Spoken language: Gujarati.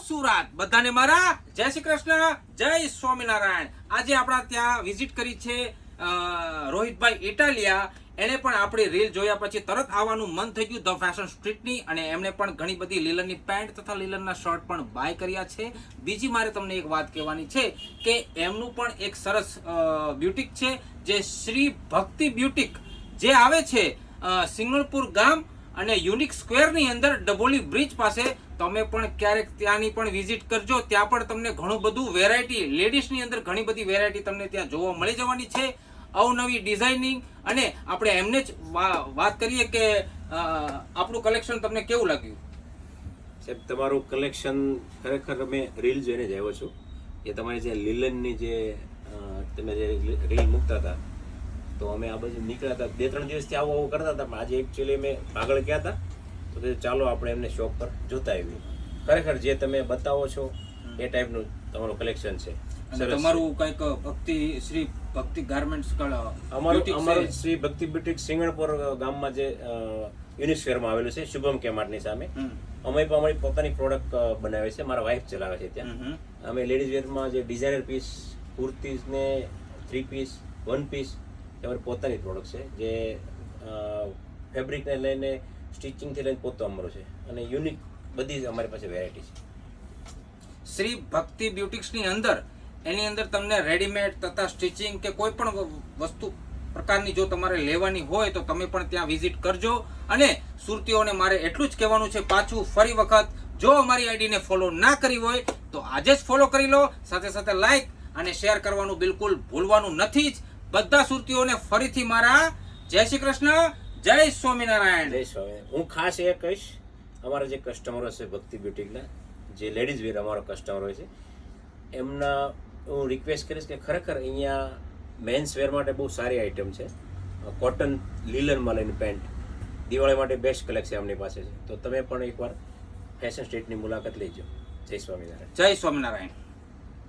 સુરત બધાને મારા જય શ્રી કૃષ્ણ, જય સ્વામિનારાયણ। આજે આપણા ત્યાં વિઝિટ કરી છે રોહિતભાઈ ઇટાલિયા। એને પણ આપણી રીલ જોયા પછી તરત આવવાનું મન થઈ ગયું ધ ફેશન સ્ટ્રીટની, અને એમણે પણ ઘણી બધી લીલનની પેન્ટ તથા લીલનના શર્ટ પણ બાય કર્યા છે। બીજી મારે તમને એક વાત કહેવાની છે કે એમનું પણ એક સરસ બ્યુટિક છે જે શ્રી ભક્તિ બ્યુટિક જે આવે છે સિંગણપુર ગામ અને યુનિક સ્ક્વેરની અંદર ડબોલી બ્રિજ પાસે। તમે પણ ક્યારેક ત્યાંની પણ વિઝિટ કરજો, ત્યાં પણ તમને ઘણું બધું વેરાયટી લેડીઝની અંદર ઘણી બધી વેરાયટી તમને ત્યાં જોવા મળી જવાની છે, અવનવી ડિઝાઇનિંગ। અને આપણે એમને જ વાત કરીએ કે આપણું કલેક્શન તમને કેવું લાગ્યું? સાહેબ, તમારું કલેક્શન ખરેખર અમે રીલ જોઈને જ આવ્યો છું। એ તમારી જે લીલનની જે તમે જે રીલ મૂકતા હતા તો અમે આ બાજુ નીકળ્યા હતા, 2-3 દિવસથી આવું કરતા હતા, પણ આજે એકચ્યુઅલી અમે આગળ ગયા હતા તો ચાલો આપણે એમને શોપ પર જોતા આવીએ। ખરેખર જે તમે બતાવો છો એ ટાઈપનું તમારું કલેક્શન છે। તમારું કઈક શ્રી ભક્તિ ગાર્મેન્ટ્સ અમારું શ્રી ભક્તિ બ્યુટિક સિંગણપુર ગામમાં જે યુનિક સ્ક્વેરમાં આવેલું છે, શુભમ કેમાર્ટની સામે। અમે પણ અમારી પોતાની પ્રોડક્ટ બનાવે છે, મારા વાઇફ ચલાવે છે ત્યાં। અમે લેડીઝ વેરમાં જે ડિઝાઇનર પીસ, કુર્તીઝ ને 3 પીસ, 1 પીસ અમારી પોતાની પ્રોડક્ટ છે, જે ફેબ્રિકને લઈને સ્ટિચિંગથી લઈને પોતો અમારો છે, અને યુનિક બધી જ અમારી પાસે વેરાયટી છે। શ્રી ભક્તિ બ્યુટિક્સની અંદર એની અંદર તમને રેડીમેડ તથા સ્ટિચિંગ કે કોઈ પણ વસ્તુ પ્રકારની જો તમારે લેવાની હોય તો તમે પણ ત્યાં વિઝિટ કરજો। અને સુરતીઓને મારે એટલું જ કહેવાનું છે પાછું ફરી વખત, જો અમારી આઈડીને ફોલો ના કરી હોય તો આજે જ ફોલો કરી લો, સાથે સાથે લાઈક અને શેર કરવાનું બિલકુલ ભૂલવાનું નથી જ। બધા સુરતીઓને ફરીથી મારા જય શ્રી કૃષ્ણ, જય સ્વામિનારાયણ। જય સ્વામિનારાયણ। હું ખાસ એ કહીશ, અમારા જે કસ્ટમરો છે ભક્તિ બ્યુટિકના, જે લેડીઝ વેર અમારો કસ્ટમર હોય છે, એમના હું રિક્વેસ્ટ કરીશ કે ખરેખર અહીંયા મેન્સ વેર માટે બહુ સારી આઇટમ છે। કોટન લીલનમાં લઈને પેન્ટ, દિવાળી માટે બેસ્ટ કલેક્શન એમની પાસે છે, તો તમે પણ એકવાર ફેશન સ્ટ્રીટની મુલાકાત લેજો। જય સ્વામિનારાયણ, જય સ્વામિનારાયણ।